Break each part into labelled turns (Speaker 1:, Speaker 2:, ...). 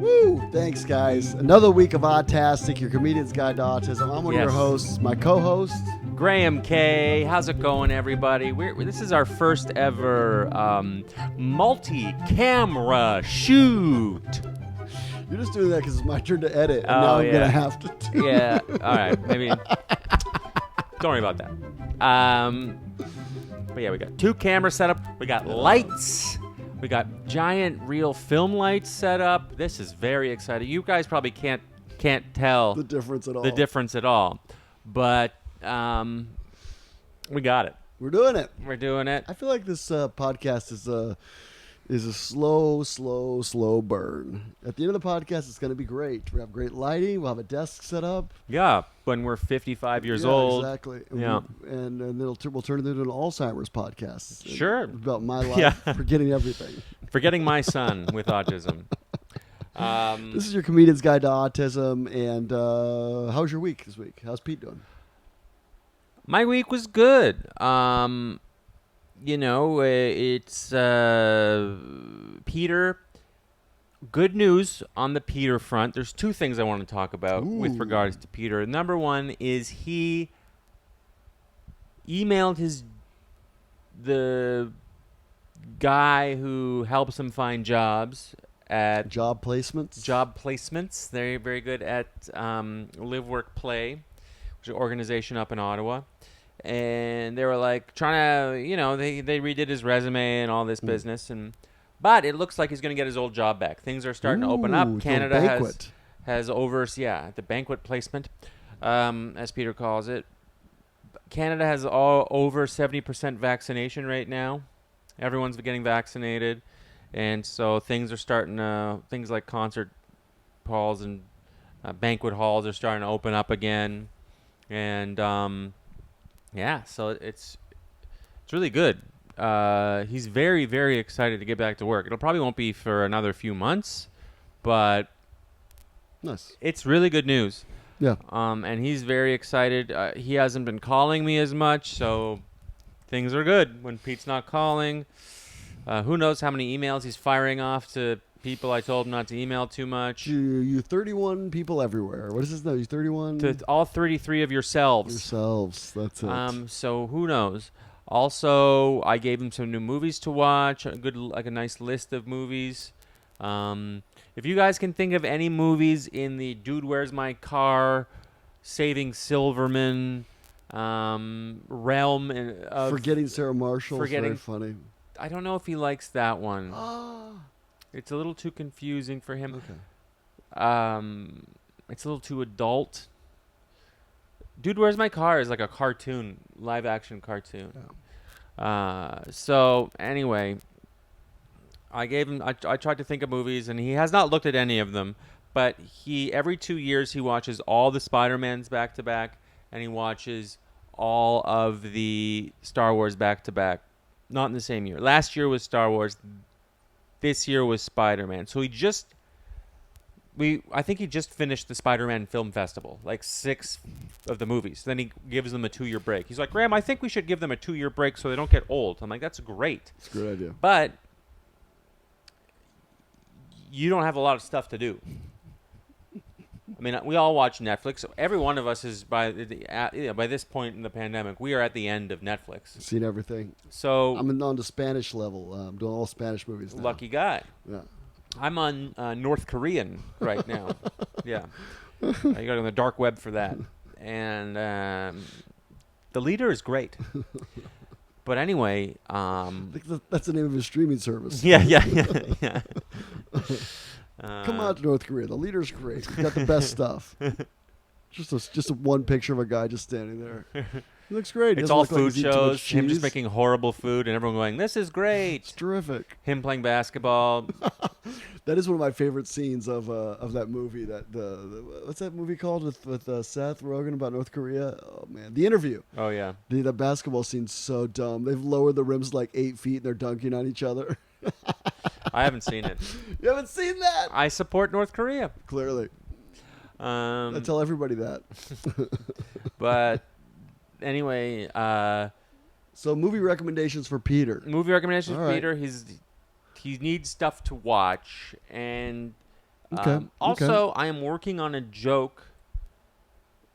Speaker 1: Woo! Thanks, guys. Another week of Autastic, your comedian's guide to autism. I'm one of your hosts. My co-host,
Speaker 2: Graham K. How's it going, everybody? This is our first ever multi-camera shoot.
Speaker 1: You're just doing that because it's my turn to edit, and now I'm going to have to do
Speaker 2: Yeah, all right. Maybe. Don't worry about that. But yeah, we got 2 cameras set up. We got lights. We got giant real film lights set up. This is very exciting. You guys probably can't tell
Speaker 1: the difference at all.
Speaker 2: But we got it.
Speaker 1: We're doing it.
Speaker 2: We're doing it.
Speaker 1: I feel like this podcast is a slow burn. At the end of the podcast, it's going to be great. We have great lighting. We'll have a desk set up.
Speaker 2: Yeah, when we're 55 years old.
Speaker 1: Exactly.
Speaker 2: Yeah.
Speaker 1: And then we'll turn it into an Alzheimer's podcast.
Speaker 2: Sure.
Speaker 1: About my life, forgetting everything.
Speaker 2: Forgetting my son with autism.
Speaker 1: This is your comedian's guide to autism. And how's your week this week? How's Pete doing?
Speaker 2: My week was good. It's Peter. Good news on the Peter front. There's 2 things I want to talk about with regards to Peter. Number one is he emailed the guy who helps him find jobs at
Speaker 1: job placements.
Speaker 2: They're very good at Live, Work, Play, which is an organization up in Ottawa. And they were like trying to, they redid his resume and all this business. But it looks like he's going to get his old job back. Things are starting to open up. Canada has the banquet placement, as Peter calls it. Canada has over 70% vaccination right now. Everyone's getting vaccinated. And so things are starting to, things like concert halls and banquet halls are starting to open up again. And, so it's really good. He's very, very excited to get back to work. It'll probably won't be for another few months, but
Speaker 1: nice.
Speaker 2: It's really good news.
Speaker 1: Yeah.
Speaker 2: And he's very excited. He hasn't been calling me as much, so things are good when Pete's not calling. Who knows how many emails he's firing off to people I told him not to email too much.
Speaker 1: You 31 people everywhere. What is this now? You 31?
Speaker 2: To all 33 of yourselves.
Speaker 1: That's it.
Speaker 2: So who knows? Also, I gave him some new movies to watch. A nice list of movies. If you guys can think of any movies in the Dude, Where's My Car, Saving Silverman realm of
Speaker 1: Forgetting Sarah Marshall. Very funny.
Speaker 2: I don't know if he likes that one. It's a little too confusing for him.
Speaker 1: Okay.
Speaker 2: It's a little too adult. Dude, Where's My Car is like a cartoon, live action cartoon. Yeah. So anyway, I tried to think of movies, and he has not looked at any of them, but every 2 years he watches all the Spider-Mans back to back, and he watches all of the Star Wars back to back. Not in the same year. Last year was Star Wars. This year was Spider-Man. So I think he just finished the Spider-Man Film Festival, like 6 of the movies. Then he gives them a 2-year break. He's like, Graham, I think we should give them a 2-year break so they don't get old. I'm like, that's great.
Speaker 1: It's a good idea.
Speaker 2: But you don't have a lot of stuff to do. I mean, we all watch Netflix. Every one of us is by this point in the pandemic, we are at the end of Netflix.
Speaker 1: Seen everything.
Speaker 2: So
Speaker 1: I'm on the Spanish level. I'm doing all Spanish movies now.
Speaker 2: Lucky guy.
Speaker 1: Yeah.
Speaker 2: I'm on North Korean right now. Yeah. You got to go on the dark web for that. And The Leader is great. But anyway.
Speaker 1: I think that's the name of his streaming service.
Speaker 2: Yeah.
Speaker 1: Come on to North Korea. The Leader's great. He's got the best stuff. Just a one picture of a guy just standing there. He looks great.
Speaker 2: It's all food shows. Him just making horrible food and everyone going, "This is great."
Speaker 1: It's terrific.
Speaker 2: Him playing basketball.
Speaker 1: That is one of my favorite scenes of that movie. What's that movie called with Seth Rogen about North Korea? Oh man, The Interview.
Speaker 2: Oh yeah.
Speaker 1: The basketball scene's so dumb. They've lowered the rims like 8 feet and they're dunking on each other.
Speaker 2: I haven't seen it.
Speaker 1: You haven't seen that?
Speaker 2: I support North Korea.
Speaker 1: Clearly. I tell everybody that.
Speaker 2: But anyway,
Speaker 1: so movie recommendations for Peter.
Speaker 2: Peter. He needs stuff to watch, and
Speaker 1: Okay.
Speaker 2: Also, I am working on a joke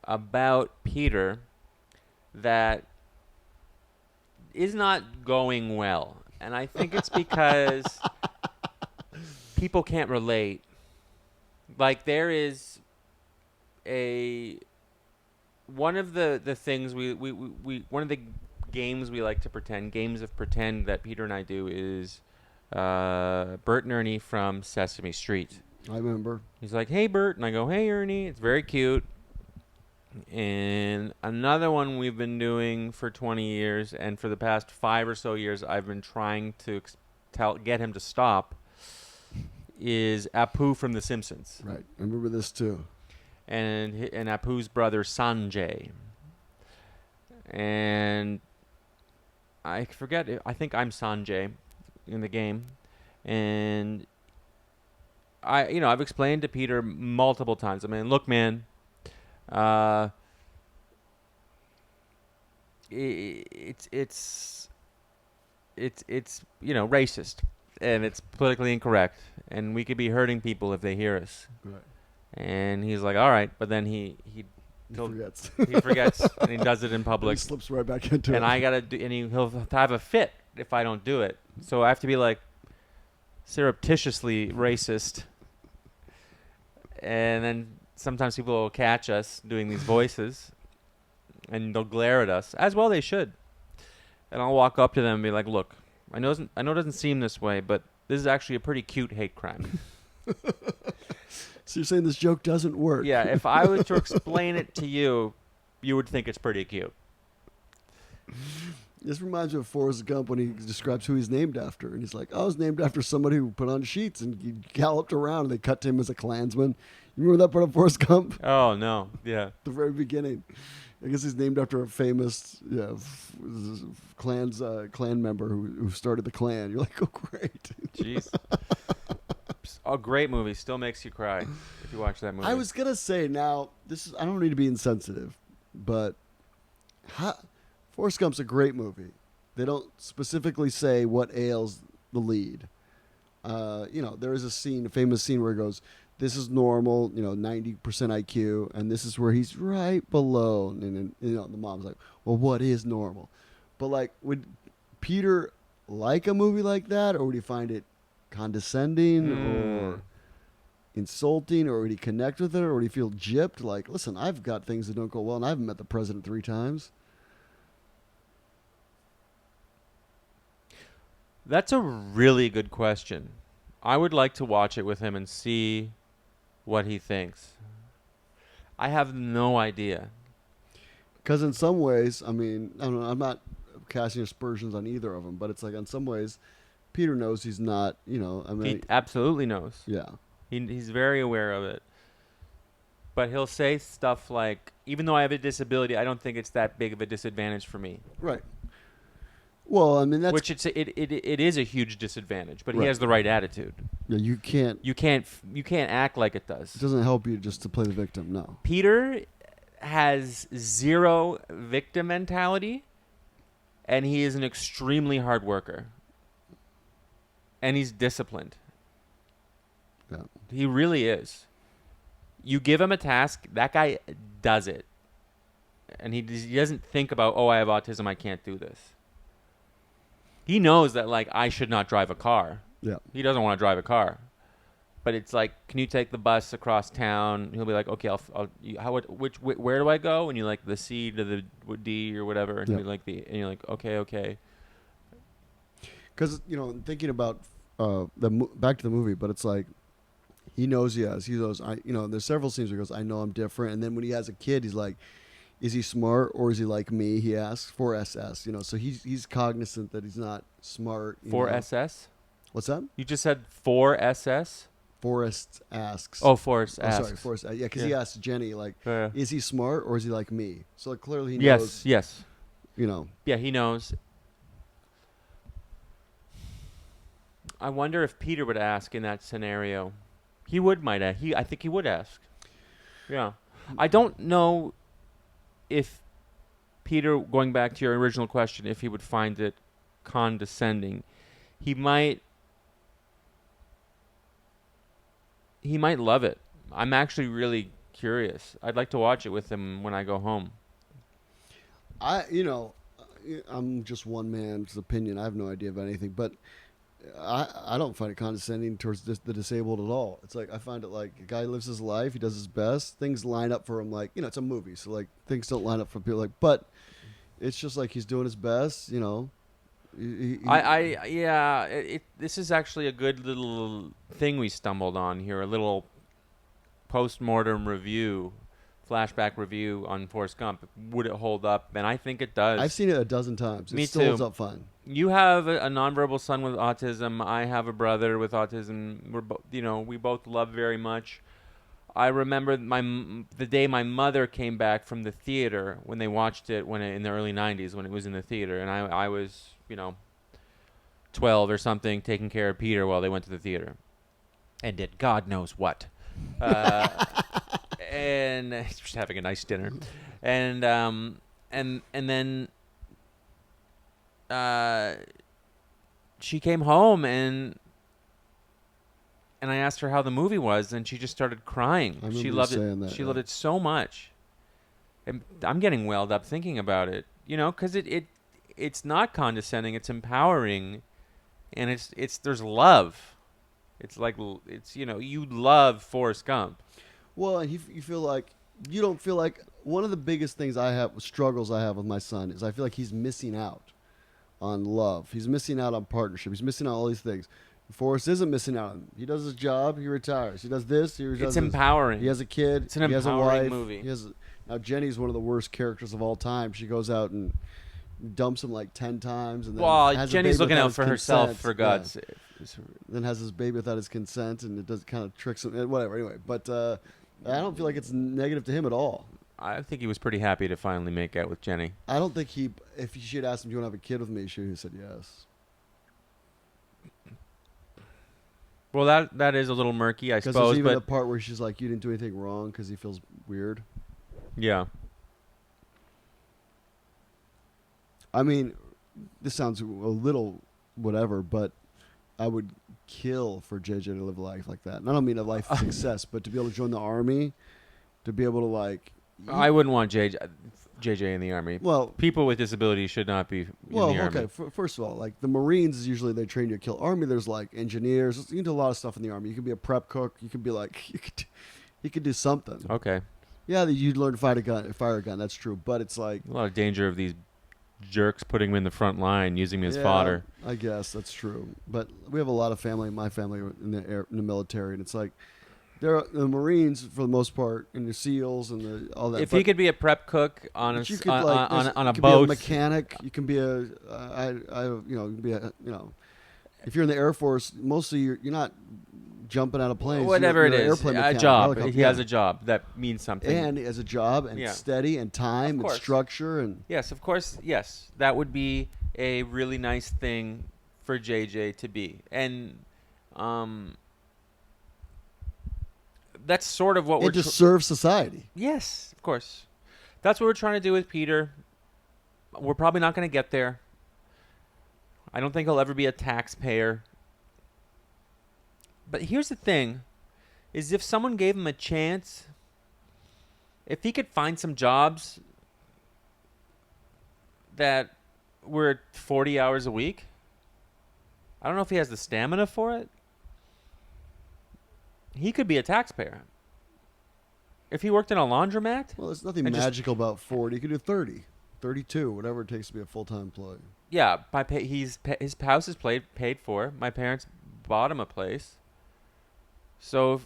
Speaker 2: about Peter that is not going well. And I think it's because people can't relate. Like, there is one of the things we one of the games we like to pretend, games of pretend that Peter and I do is Bert and Ernie from Sesame Street.
Speaker 1: I remember.
Speaker 2: He's like, "Hey, Bert," and I go, "Hey, Ernie." It's very cute. And another one we've been doing for 20 years, and for the past 5 or so years, I've been trying to get him to stop, is Apu from The Simpsons.
Speaker 1: Right. I remember this too.
Speaker 2: And Apu's brother Sanjay. And I forget. I think I'm Sanjay in the game, and I've explained to Peter multiple times. I mean, look, man. It's racist, and it's politically incorrect, and we could be hurting people if they hear us.
Speaker 1: Right.
Speaker 2: And he's like, all right, but then he
Speaker 1: forgets.
Speaker 2: He forgets, and he does it in public.
Speaker 1: He slips right back into it.
Speaker 2: And I gotta do, and he'll have a fit if I don't do it. So I have to be like surreptitiously racist, and then sometimes people will catch us doing these voices, and they'll glare at us, as well they should. And I'll walk up to them and be like, look, I know it doesn't seem this way, but this is actually a pretty cute hate crime.
Speaker 1: So you're saying this joke doesn't work?
Speaker 2: Yeah, if I was to explain it to you, you would think it's pretty cute.
Speaker 1: This reminds me of Forrest Gump when he describes who he's named after. And he's like, I was named after somebody who put on sheets, and he galloped around, and they cut to him as a Klansman. You remember that part of Forrest Gump?
Speaker 2: Oh, no. Yeah.
Speaker 1: The very beginning. I guess he's named after a famous Klan member who started the Klan. You're like, oh, great.
Speaker 2: Jeez. A great movie. Still makes you cry if you watch that movie.
Speaker 1: I was going to say, now, I don't need to be insensitive, but Forrest Gump's a great movie. They don't specifically say what ails the lead. There is a famous scene where he goes, this is normal, 90% IQ, and this is where he's right below. And the mom's like, well, what is normal? But, like, would Peter like a movie like that, or would he find it condescending or insulting, or would he connect with it, or would he feel gypped? Like, listen, I've got things that don't go well, and I haven't met the president 3 times.
Speaker 2: That's a really good question. I would like to watch it with him and see what he thinks. I have no idea.
Speaker 1: Because in some ways, I mean, I don't know, I'm not casting aspersions on either of them, but it's like in some ways, Peter knows he's not,
Speaker 2: He absolutely knows.
Speaker 1: Yeah.
Speaker 2: He's very aware of it. But he'll say stuff like, even though I have a disability, I don't think it's that big of a disadvantage for me.
Speaker 1: Right. Well, I mean, that's...
Speaker 2: Which it is a huge disadvantage, but
Speaker 1: right.
Speaker 2: He has the right attitude.
Speaker 1: Yeah, you can't
Speaker 2: act like it does.
Speaker 1: It doesn't help you just to play the victim, no.
Speaker 2: Peter has zero victim mentality, and he is an extremely hard worker. And he's disciplined.
Speaker 1: Yeah.
Speaker 2: He really is. You give him a task, that guy does it. And he doesn't think about, oh, I have autism, I can't do this. He knows that, like, I should not drive a car.
Speaker 1: Yeah.
Speaker 2: He doesn't want to drive a car. But it's like, can you take the bus across town? He'll be like, okay, where do I go? And you like the C to the D or whatever. And, you're like, okay.
Speaker 1: Because, thinking about back to the movie, but it's like, he knows he goes, there's several scenes where he goes, I know I'm different. And then when he has a kid, he's like, is he smart or is he like me? He asks. 4SS, so he's cognizant that he's not smart.
Speaker 2: 4SS?
Speaker 1: What's that?
Speaker 2: You just said 4SS?
Speaker 1: Forrest asks.
Speaker 2: Oh, Forrest asks.
Speaker 1: Sorry, Forrest. Yeah, because he asked Jenny, like,
Speaker 2: Yeah.
Speaker 1: is he smart or is he like me? So like, clearly he knows.
Speaker 2: Yes.
Speaker 1: Yeah,
Speaker 2: he knows. I wonder if Peter would ask in that scenario. He would, I think he would ask. Yeah. I don't know if Peter, going back to your original question, if he would find it condescending. He might he might love it. I'm actually really curious. I'd like to watch it with him when I go home.
Speaker 1: I'm just one man's opinion. I have no idea of anything, but I don't find it condescending towards the disabled at all. It's like I find it like a guy lives his life, he does his best. Things line up for him, like it's a movie, so like things don't line up for people. Like, but it's just like he's doing his best.
Speaker 2: This is actually a good little thing we stumbled on here. A little post-mortem review, flashback review on Forrest Gump. Would it hold up? And I think it does.
Speaker 1: I've seen it a dozen times.
Speaker 2: Me
Speaker 1: It still
Speaker 2: too.
Speaker 1: holds up fine.
Speaker 2: You have a nonverbal son with autism. I have a brother with autism. We both love very much. I remember the day my mother came back from the theater when they watched it in the early 90s when it was in the theater, and I was 12 or something taking care of Peter while they went to the theater and did God knows what. And just having a nice dinner, and then she came home and I asked her how the movie was, and she just started crying. She loved it. She loved it so much, and I'm getting welled up thinking about it. Because it's not condescending. It's empowering, and it's there's love. It's like you love Forrest Gump.
Speaker 1: Well, and you feel like you don't feel like one of the biggest things struggles I have with my son is I feel like he's missing out on love. He's missing out on partnership. He's missing out on all these things. Forrest isn't missing out on. He does his job. He retires. He does this.
Speaker 2: It's empowering.
Speaker 1: He has a kid.
Speaker 2: It's an
Speaker 1: he has a
Speaker 2: empowering
Speaker 1: wife.
Speaker 2: movie.
Speaker 1: Now Jenny's one of the worst characters of all time. She goes out and dumps him like 10 times, and then has
Speaker 2: Jenny's looking out for
Speaker 1: consent.
Speaker 2: herself, for God's sake.
Speaker 1: Then has his baby without his consent, and it does kind of tricks him. Whatever. Anyway, but I don't feel like it's negative to him at all.
Speaker 2: I think he was pretty happy to finally make out with Jenny.
Speaker 1: I don't think if she had asked him, "Do you want to have a kid with me?" He said yes.
Speaker 2: Well, that is a little murky, I suppose.
Speaker 1: Because there's even a part where she's like, "You didn't do anything wrong," because he feels weird.
Speaker 2: Yeah.
Speaker 1: I mean, this sounds a little whatever, but I would kill for JJ to live a life like that. And I don't mean a life of success, but to be able to join the army, to be able to like.
Speaker 2: I wouldn't want JJ in the army.
Speaker 1: Well,
Speaker 2: people with disabilities should not be in the army.
Speaker 1: Okay. First of all, like the Marines is usually they train you to kill. Army, there's like engineers. You can do a lot of stuff in the army. You can be a prep cook. You can be like you could do something.
Speaker 2: Okay.
Speaker 1: Yeah, you'd learn to fire a gun. That's true, but it's like
Speaker 2: a lot of danger of these jerks putting him in the front line, using him as fodder.
Speaker 1: I guess that's true, but we have a lot of family. My family in the military, and it's like the Marines for the most part, and the SEALs and all that.
Speaker 2: If you could be a prep cook on a
Speaker 1: boat,
Speaker 2: be
Speaker 1: a mechanic. You can be if you're in the Air Force, mostly you're not jumping out of planes.
Speaker 2: Whatever
Speaker 1: you're
Speaker 2: it is, a job. He has a job that means something,
Speaker 1: and as a job and steady and time and structure and
Speaker 2: yes, of course, yes, that would be a really nice thing for JJ to be, and that's sort of what we're
Speaker 1: to serve society.
Speaker 2: Yes, of course, that's what we're trying to do with Peter. We're probably not going to get there. I don't think he'll ever be a taxpayer. But here's the thing, is if someone gave him a chance, if he could find some jobs that were 40 hours a week, I don't know if he has the stamina for it. He could be a taxpayer. If he worked in a laundromat.
Speaker 1: Well, there's nothing magical about 40. You could do 30, 32, whatever it takes to be a full-time employee.
Speaker 2: Yeah, his house is paid for. My parents bought him a place. So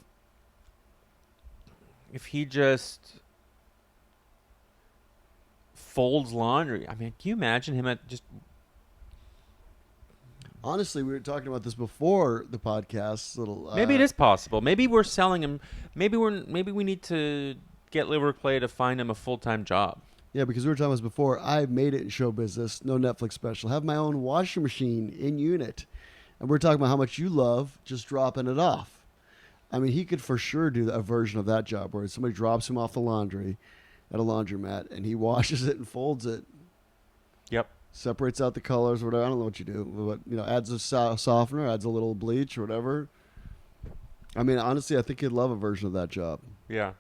Speaker 2: if he just folds laundry, I mean, can you imagine him at just?
Speaker 1: Honestly, we were talking about this before the podcast.
Speaker 2: Maybe it is possible. Maybe we're selling him. Maybe we need to get Liver Play to find him a full-time job.
Speaker 1: Yeah, because we were talking about this before. I made it in show business. No Netflix special. Have my own washing machine in unit, and we're talking about how much you love just dropping it off. I mean, he could for sure do a version of that job where somebody drops him off the laundry at a laundromat and he washes it and folds it.
Speaker 2: Yep.
Speaker 1: Separates out the colors or whatever. I don't know what you do, but adds a softener, adds a little bleach or whatever. I mean, honestly, I think he'd love a version of that job.
Speaker 2: Yeah.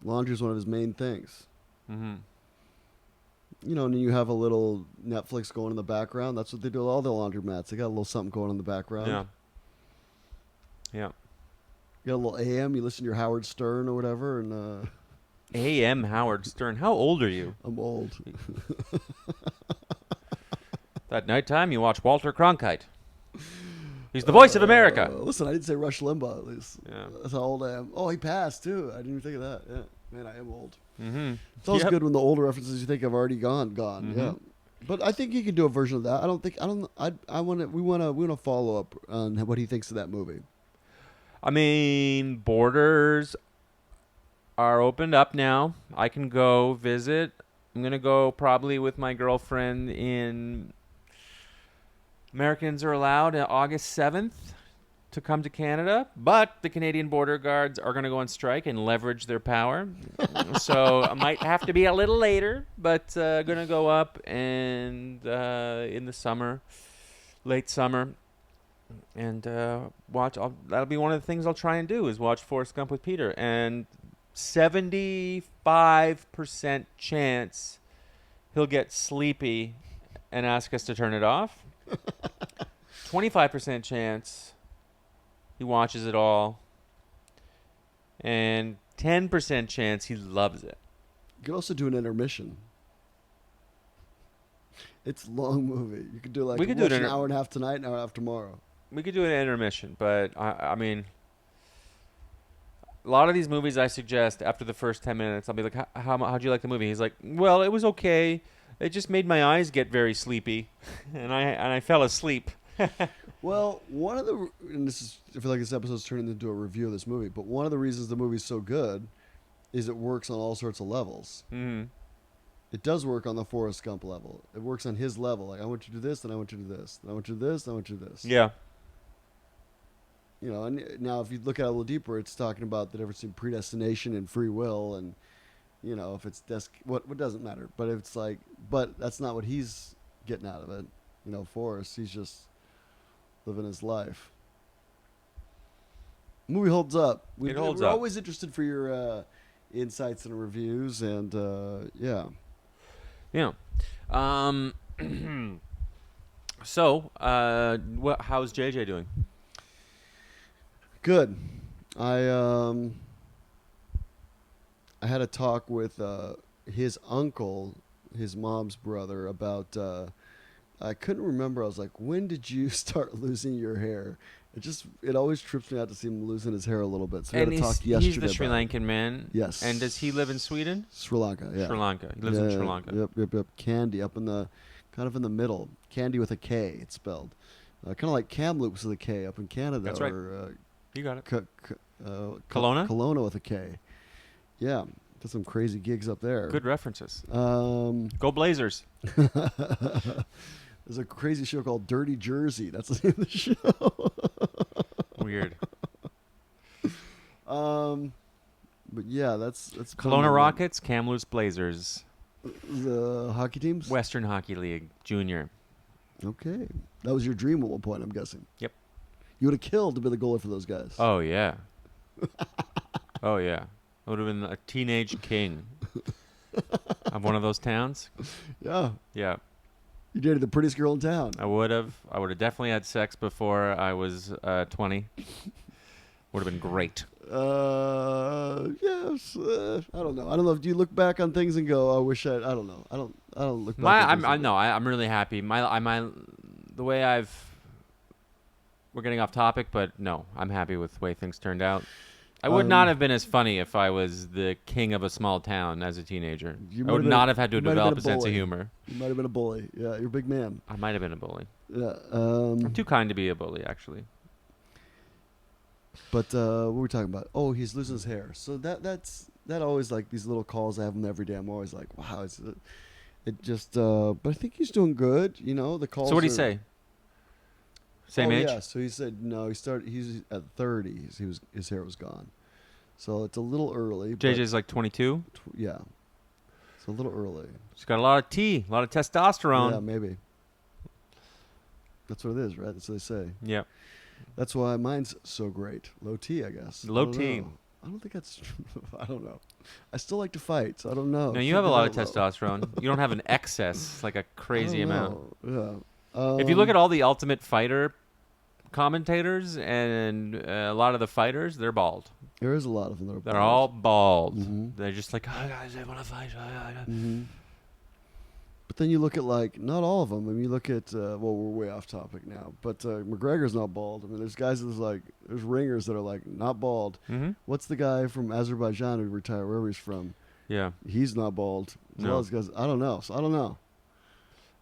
Speaker 1: Laundry is one of his main things.
Speaker 2: Mm-hmm.
Speaker 1: You know, and then you have a little Netflix going in the background. That's what they do with all the laundromats. They got a little something going in the background.
Speaker 2: Yeah. Yeah.
Speaker 1: You got a little AM. You listen to your Howard Stern or whatever, and
Speaker 2: A.M. Howard Stern. How old are you?
Speaker 1: I'm old.
Speaker 2: That nighttime, you watch Walter Cronkite. He's the voice of America.
Speaker 1: Listen, I didn't say Rush Limbaugh, at least.
Speaker 2: Yeah.
Speaker 1: That's how old I am. Oh, he passed, too. I didn't even think of that. Yeah. Man, I am old.
Speaker 2: Mm-hmm.
Speaker 1: It's always good when the older references you think have already gone.
Speaker 2: Mm-hmm.
Speaker 1: Yeah. But I think he could do a version of that. We want to follow up on what he thinks of that movie.
Speaker 2: I mean, borders are opened up now. I can go visit. I'm going to go probably with my girlfriend in Americans are allowed August 7th to come to Canada, but the Canadian border guards are going to go on strike and leverage their power. So I might have to be a little later, but going to go up and in the summer, late summer, and watch. That'll be one of the things I'll try and do is watch Forrest Gump with Peter. And 75% chance he'll get sleepy and ask us to turn it off. 25% chance he watches it all, and 10% chance he loves it.
Speaker 1: You could also do an intermission. It's a long movie. You could do like
Speaker 2: We could do
Speaker 1: an hour and a half tonight, an hour and a half tomorrow.
Speaker 2: We could do an intermission, but I mean, a lot of these movies I suggest after the first 10 minutes, I'll be like, how'd you like the movie? He's like, well, it was okay. It just made my eyes get very sleepy, and I fell asleep.
Speaker 1: Well, and I feel like this episode's turning into a review of this movie, but one of the reasons the movie's so good is it works on all sorts of levels.
Speaker 2: Mm-hmm.
Speaker 1: It does work on the Forrest Gump level. It works on his level. Like, I want you to do this, and I want you to do this, and I want you to do this, and I want you to do this.
Speaker 2: Yeah.
Speaker 1: You know, and now if you look at it a little deeper, it's talking about the difference between predestination and free will, and you know, if it's what doesn't matter. But it's like, but that's not what he's getting out of it. You know, Forrest, he's just living his life. The movie holds up.
Speaker 2: It holds
Speaker 1: we're
Speaker 2: up.
Speaker 1: always interested for your insights and reviews, and yeah.
Speaker 2: Yeah. So, how's JJ doing?
Speaker 1: Good. I had a talk with his uncle, his mom's brother, about. I couldn't remember. I was like, when did you start losing your hair? It always trips me out to see him losing his hair a little bit. So we had a talk yesterday.
Speaker 2: He's the Sri Lankan man.
Speaker 1: Yes.
Speaker 2: And does he live in Sweden?
Speaker 1: Sri Lanka, yeah.
Speaker 2: Sri Lanka. He lives in Sri Lanka.
Speaker 1: Yep. Candy, up in the, kind of in the middle. Candy with a K, it's spelled. Kind of like Kamloops with a K up in Canada.
Speaker 2: That's right.
Speaker 1: Or,
Speaker 2: You got it.
Speaker 1: Kelowna? Kelowna with a K. Yeah. Did some crazy gigs up there.
Speaker 2: Good references.
Speaker 1: Go
Speaker 2: Blazers.
Speaker 1: There's a crazy show called Dirty Jersey. That's the name of the show.
Speaker 2: Weird.
Speaker 1: But yeah, that's
Speaker 2: Kelowna Rockets, Kamloops Blazers.
Speaker 1: The hockey teams?
Speaker 2: Western Hockey League, Junior.
Speaker 1: Okay. That was your dream at one point, I'm guessing.
Speaker 2: Yep.
Speaker 1: You would have killed to be the goalie for those guys.
Speaker 2: Oh, yeah. Oh, yeah. I would have been a teenage king of one of those towns.
Speaker 1: Yeah.
Speaker 2: Yeah.
Speaker 1: You dated the prettiest girl in town.
Speaker 2: I would have definitely had sex before I was 20. Would have been great.
Speaker 1: Yes. I don't know. Do you look back on things and go, I wish I don't know. I don't look back.
Speaker 2: I'm really happy. The way we're getting off topic, but no, I'm happy with the way things turned out. I would not have been as funny if I was the king of a small town as a teenager. I would not have had to develop a sense of humor.
Speaker 1: You might have been a bully. Yeah, you're a big man.
Speaker 2: I might have been a bully.
Speaker 1: Yeah.
Speaker 2: I'm too kind to be a bully, actually.
Speaker 1: But what were we talking about? Oh, he's losing his hair. So that always, like, these little calls, I have them every day. I'm always like, wow, but I think he's doing good. You know, the calls.
Speaker 2: So what did he say? Same age?
Speaker 1: Yeah. So he said no. He's at 30. His hair was gone. So it's a little early.
Speaker 2: JJ's like 22.
Speaker 1: Yeah. It's a little early.
Speaker 2: She's got a lot of a lot of testosterone.
Speaker 1: Yeah, maybe. That's what it is, right? That's what they say.
Speaker 2: Yeah.
Speaker 1: That's why mine's so great. Low T, I guess.
Speaker 2: Low
Speaker 1: I don't
Speaker 2: T.
Speaker 1: know. I don't think that's true. I don't know. I still like to fight, so I don't know.
Speaker 2: No, you
Speaker 1: Should
Speaker 2: have a
Speaker 1: be
Speaker 2: lot of
Speaker 1: that low.
Speaker 2: testosterone. You don't have an excess, like a
Speaker 1: I
Speaker 2: crazy
Speaker 1: don't
Speaker 2: amount.
Speaker 1: know. Yeah.
Speaker 2: If you look at all the Ultimate Fighter commentators and a lot of the fighters, they're bald.
Speaker 1: there is a lot of them that are
Speaker 2: They're all bald.
Speaker 1: Mhm.
Speaker 2: They're just like, oh, guys, I want to fight.
Speaker 1: Hmm. But then you look at like not all of them. I mean, you look at well, we're way off topic now. But McGregor's not bald. I mean, there's guys that's like there's ringers that are like not bald.
Speaker 2: Mm-hmm.
Speaker 1: What's the guy from Azerbaijan who retired wherever he's from?
Speaker 2: Yeah.
Speaker 1: He's not bald. As
Speaker 2: No.
Speaker 1: well as guys, I don't know. So I don't know.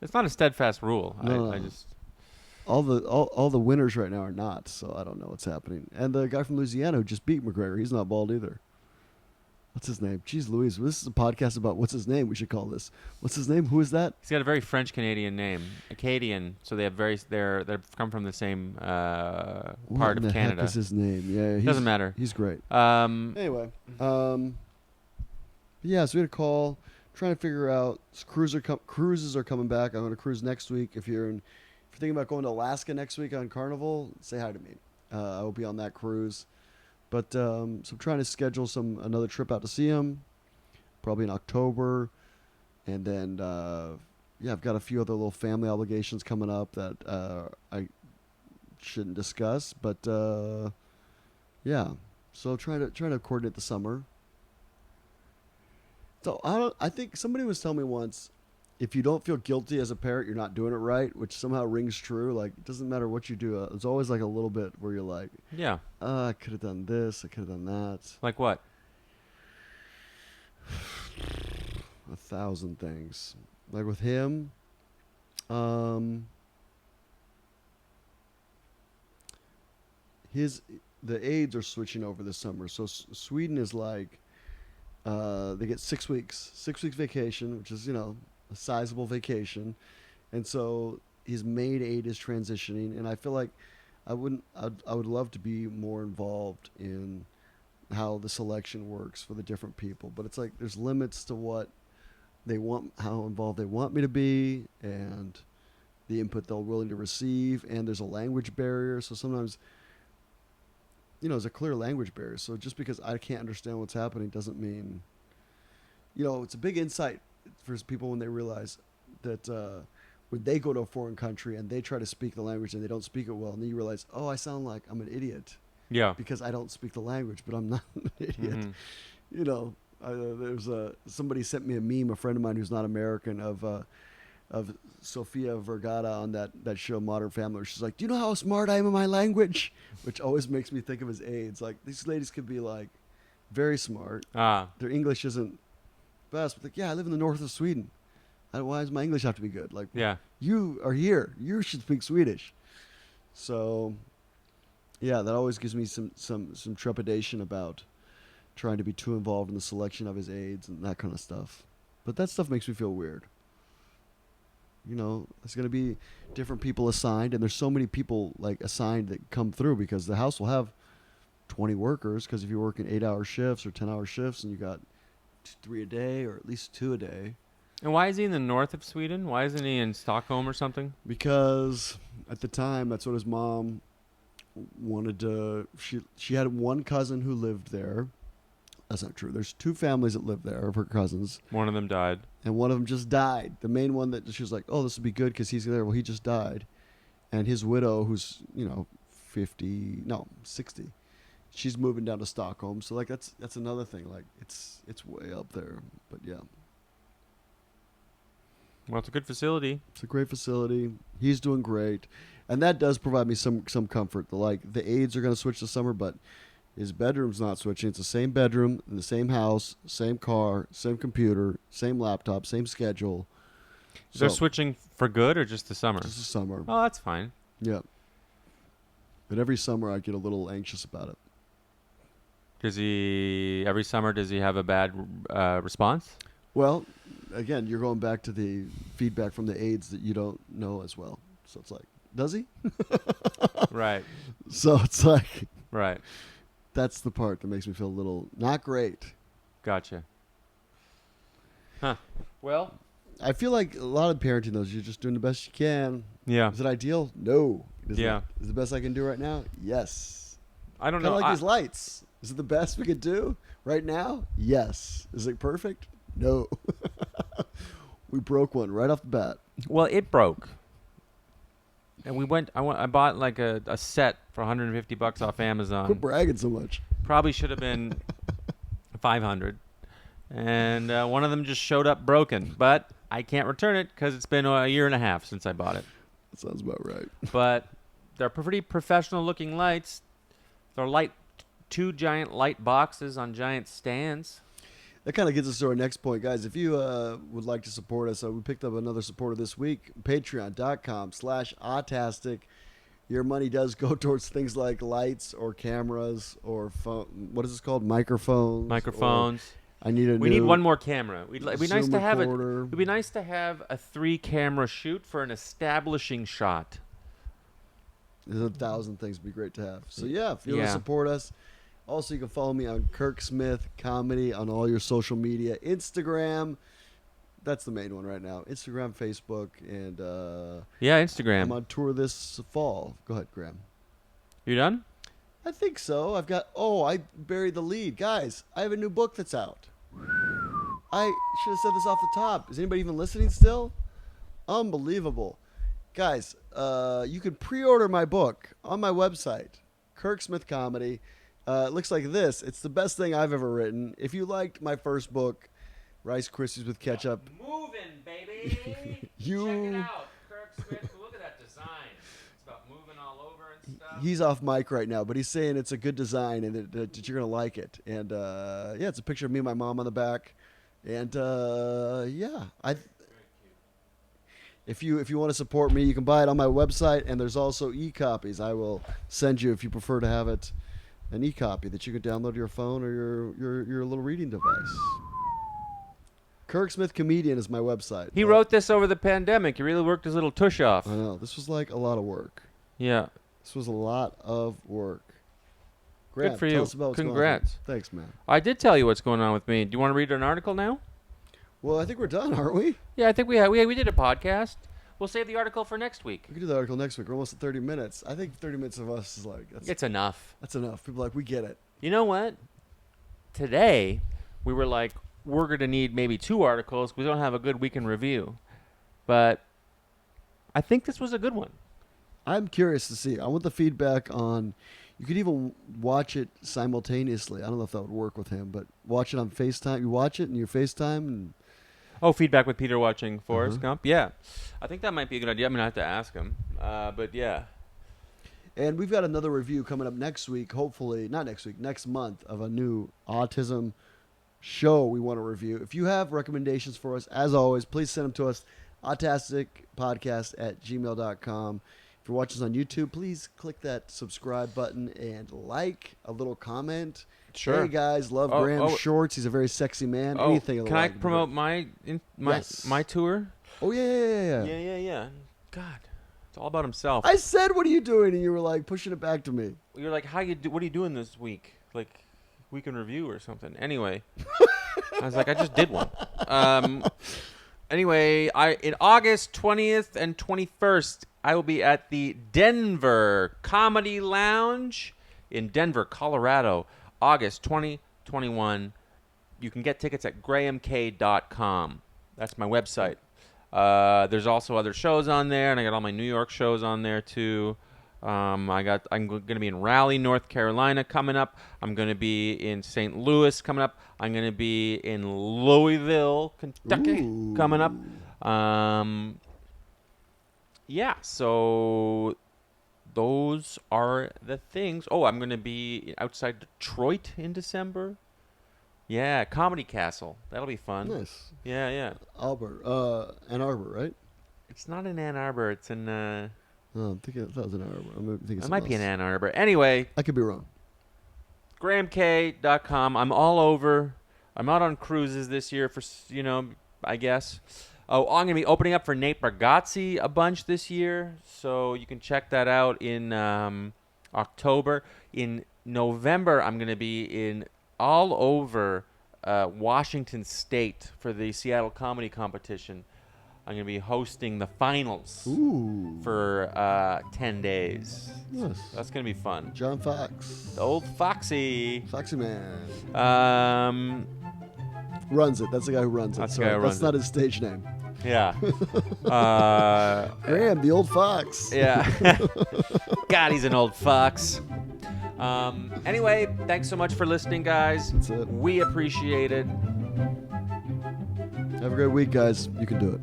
Speaker 2: It's not a steadfast rule.
Speaker 1: No.
Speaker 2: I just.
Speaker 1: All the winners right now are not. So I don't know what's happening. And the guy from Louisiana who just beat McGregor, he's not bald either. What's his name? Jeez Louise. This is a podcast about what's his name. We should call this. What's his name? Who is that?
Speaker 2: He's got a very French Canadian name, Acadian. So they have they come from the same part
Speaker 1: What in
Speaker 2: of
Speaker 1: the
Speaker 2: Canada.
Speaker 1: heck is his name? Yeah,
Speaker 2: Doesn't matter.
Speaker 1: He's great.
Speaker 2: Um,
Speaker 1: Anyway, yeah. So we had a call trying to figure out cruises are coming back. I'm going to cruise next week. If you're thinking about going to Alaska next week on Carnival, say hi to me. I will be on that cruise. But so I'm trying to schedule another trip out to see him, probably in October, and then yeah, I've got a few other little family obligations coming up that I shouldn't discuss. But yeah, so trying to coordinate the summer. So I think somebody was telling me once, if you don't feel guilty as a parent, you're not doing it right, which somehow rings true. Like, it doesn't matter what you do. There's always like a little bit where you're like,
Speaker 2: yeah.
Speaker 1: I could have done this. I could have done that.
Speaker 2: Like what?
Speaker 1: 1,000 things. Like with him, the aides are switching over this summer. So Sweden is like, they get 6 weeks, 6 weeks vacation, which is, a sizable vacation. And so his maid aide is transitioning. And I feel like I would love to be more involved in how the selection works for the different people. But it's like, there's limits to what they want, how involved they want me to be, and the input they're willing to receive. And there's a language barrier. So sometimes, there's a clear language barrier. So just because I can't understand what's happening doesn't mean, it's a big insight for people when they realize that when they go to a foreign country and they try to speak the language and they don't speak it well, and then you realize, oh, I sound like I'm an idiot
Speaker 2: Yeah.
Speaker 1: because I don't speak the language, but I'm not an idiot.
Speaker 2: Mhm.
Speaker 1: There's somebody sent me a meme, a friend of mine who's not American, of Sofia Vergara on that show Modern Family, where she's like, do you know how smart I am in my language? Which always makes me think of his aides. Like, these ladies could be like very smart. Their English isn't best, but like, yeah, I live in the north of Sweden. Why does my English have to be good? Like,
Speaker 2: Yeah.
Speaker 1: you are here. You should speak Swedish. So, yeah, that always gives me some trepidation about trying to be too involved in the selection of his aides and that kind of stuff. But that stuff makes me feel weird. There's going to be different people assigned, and there's so many people like assigned that come through because the house will have 20 workers, because if you're working 8-hour shifts or 10-hour shifts and you got 3 a day or at least 2 a day.
Speaker 2: And why is he in the north of Sweden? Why isn't he in Stockholm or something?
Speaker 1: Because at the time, that's what his mom wanted to. She had one cousin who lived there. That's not true. There's 2 families that live there of her cousins.
Speaker 2: One of them died.
Speaker 1: And one of them just died. The main one that she was like, oh, this would be good because he's there. Well, he just died. And his widow, who's, 60, she's moving down to Stockholm. So, like, that's another thing. Like, it's way up there. But, yeah.
Speaker 2: Well, it's a good facility.
Speaker 1: It's a great facility. He's doing great. And that does provide me some comfort. The aides are going to switch this summer, but his bedroom's not switching. It's the same bedroom, in the same house, same car, same computer, same laptop, same schedule.
Speaker 2: They're switching for good or just the summer?
Speaker 1: Just the summer.
Speaker 2: Oh, that's fine.
Speaker 1: Yeah. But every summer I get a little anxious about it.
Speaker 2: Every summer, does he have a bad response?
Speaker 1: Well, again, you're going back to the feedback from the aides that you don't know as well. So it's like, does he?
Speaker 2: Right.
Speaker 1: So it's like,
Speaker 2: Right.
Speaker 1: that's the part that makes me feel a little not great.
Speaker 2: Gotcha. Huh. Well.
Speaker 1: I feel like a lot of parenting, though, is you're just doing the best you can.
Speaker 2: Yeah.
Speaker 1: Is it ideal? No. Is
Speaker 2: Yeah.
Speaker 1: Is the best I can do right now? Yes.
Speaker 2: I don't
Speaker 1: Kind
Speaker 2: know.
Speaker 1: of like these lights. Is it the best we could do right now? Yes. Is it perfect? No. We broke one right off the bat.
Speaker 2: Well, it broke. And we went. I bought like a set for $150 off
Speaker 1: Quit
Speaker 2: Amazon.
Speaker 1: bragging so much.
Speaker 2: Probably should have been 500. And one of them just showed up broken. But I can't return it because it's been a year and a half since I bought it.
Speaker 1: That sounds about right.
Speaker 2: But they're pretty professional-looking lights. They're two giant light boxes on giant stands.
Speaker 1: That kind of gets us to our next point, guys. If you would like to support us, we picked up another supporter this week, patreon.com/Autastic. Your money does go towards things like lights or cameras or phone. What is this called? Microphones.
Speaker 2: Microphones.
Speaker 1: I need a
Speaker 2: We
Speaker 1: new
Speaker 2: need one more camera. It'd be nice
Speaker 1: Zoom
Speaker 2: to have
Speaker 1: recorder.
Speaker 2: It'd be nice to have a 3-camera shoot for an establishing shot.
Speaker 1: There's 1,000 things would be great to have. So yeah, if you want to
Speaker 2: Yeah.
Speaker 1: support us, also you can follow me on Kirk Smith Comedy on all your social media, Instagram. That's the main one right now. Instagram, Facebook, and
Speaker 2: Yeah,
Speaker 1: I'm
Speaker 2: Instagram.
Speaker 1: on tour this fall. Go ahead, Graham.
Speaker 2: You done?
Speaker 1: I think so. I've got. Oh, I buried the lead, guys. I have a new book that's out. I should have said this off the top. Is anybody even listening still? Unbelievable. Guys, you can pre-order my book on my website, Kirk Smith Comedy. It looks like this. It's the best thing I've ever written. If you liked my first book, Rice Krispies with Ketchup,
Speaker 2: Moving, baby.
Speaker 1: You-
Speaker 2: Check it out, Kirk Smith. Look at that design. It's about moving all over and stuff.
Speaker 1: he's off mic right now, but he's saying it's a good design and that you're going to like it. And yeah, it's a picture of me and my mom on the back. And yeah, If you want to support me, you can buy it on my website, and there's also e-copies. I will send you, if you prefer to have it, an e-copy that you can download to your phone or your little reading device. Kirk Smith Comedian is my website.
Speaker 2: He wrote this over the pandemic. He really worked his little tush off.
Speaker 1: I know. This was like a lot of work.
Speaker 2: Yeah.
Speaker 1: This was a lot of work.
Speaker 2: Good for
Speaker 1: tell
Speaker 2: you.
Speaker 1: us about what's going on.
Speaker 2: Congrats.
Speaker 1: Thanks, man.
Speaker 2: I did tell you what's going on with me. Do you want to read an article now?
Speaker 1: Well, I think we're done, aren't we?
Speaker 2: Yeah, I think we did a podcast. We'll save the article for next week.
Speaker 1: We can do the article next week. We're almost at 30 minutes. I think 30 minutes of us is like,
Speaker 2: It's enough.
Speaker 1: that's enough. People are like, we get it.
Speaker 2: You know what? Today, we were like, we're going to need maybe 2 articles. We don't have a good week in review. But I think this was a good one.
Speaker 1: I'm curious to see. I want the feedback on. You could even watch it simultaneously. I don't know if that would work with him, but watch it on FaceTime. You watch it and you FaceTime, and
Speaker 2: Oh, feedback with Peter watching Forrest
Speaker 1: Uh-huh.
Speaker 2: Gump? Yeah. I think that might be a good idea. I mean, I have to ask him. But yeah.
Speaker 1: we've got another review coming up next week. Hopefully, not next week, next month, of a new autism show we want to review. If you have recommendations for us, as always, please send them to us. autasticpodcast@gmail.com. If you're watching us on YouTube, please click that subscribe button and like a little comment.
Speaker 2: Sure.
Speaker 1: Hey guys, love
Speaker 2: Oh,
Speaker 1: Graham
Speaker 2: oh.
Speaker 1: Shorts. He's a very sexy man.
Speaker 2: Oh,
Speaker 1: Anything of the
Speaker 2: can I
Speaker 1: like would be
Speaker 2: promote
Speaker 1: great. Yes.
Speaker 2: my tour?
Speaker 1: Oh yeah.
Speaker 2: Yeah. God, it's all about himself.
Speaker 1: I said, "What are you doing?" And you were like pushing it back to me.
Speaker 2: You're like, what are you doing this week? Like, week in review or something. Anyway, I was like, I just did one. Anyway, in August 20th and 21st, I will be at the Denver Comedy Lounge in Denver, Colorado. August 2021. You can get tickets at grahamk.com. That's my website. There's also other shows on there, and I got all my New York shows on there too. I'm going to be in Raleigh, North Carolina coming up. I'm going to be in St. Louis coming up. I'm going to be in Louisville, Kentucky
Speaker 1: Ooh.
Speaker 2: coming up. Yeah, so those are the things. Oh, I'm going to be outside Detroit in December. Yeah, Comedy Castle. That'll be fun.
Speaker 1: Nice.
Speaker 2: Yeah.
Speaker 1: Ann Arbor, right?
Speaker 2: It's not in Ann Arbor. It's in...
Speaker 1: Oh, I'm thinking that was in Ann Arbor. I'm thinking
Speaker 2: it might be in
Speaker 1: something else.
Speaker 2: Ann Arbor. Anyway,
Speaker 1: I could be wrong.
Speaker 2: grahamk.com. I'm all over. I'm out on cruises this year for, I guess. Oh, I'm going to be opening up for Nate Bargatze a bunch this year, so you can check that out in October. In November, I'm going to be in all over Washington State for the Seattle Comedy Competition. I'm going to be hosting the finals
Speaker 1: Ooh.
Speaker 2: for 10 days.
Speaker 1: Yes.
Speaker 2: That's going to be fun.
Speaker 1: John Fox.
Speaker 2: The old Foxy.
Speaker 1: Foxy man. Runs it. That's the guy who runs it.
Speaker 2: That's the
Speaker 1: Sorry,
Speaker 2: guy who runs
Speaker 1: that's not his stage name.
Speaker 2: Yeah.
Speaker 1: Graham, the old fox.
Speaker 2: Yeah. God, he's an old fox. Anyway, thanks so much for listening, guys.
Speaker 1: That's it.
Speaker 2: We appreciate it.
Speaker 1: Have a great week, guys. You can do it.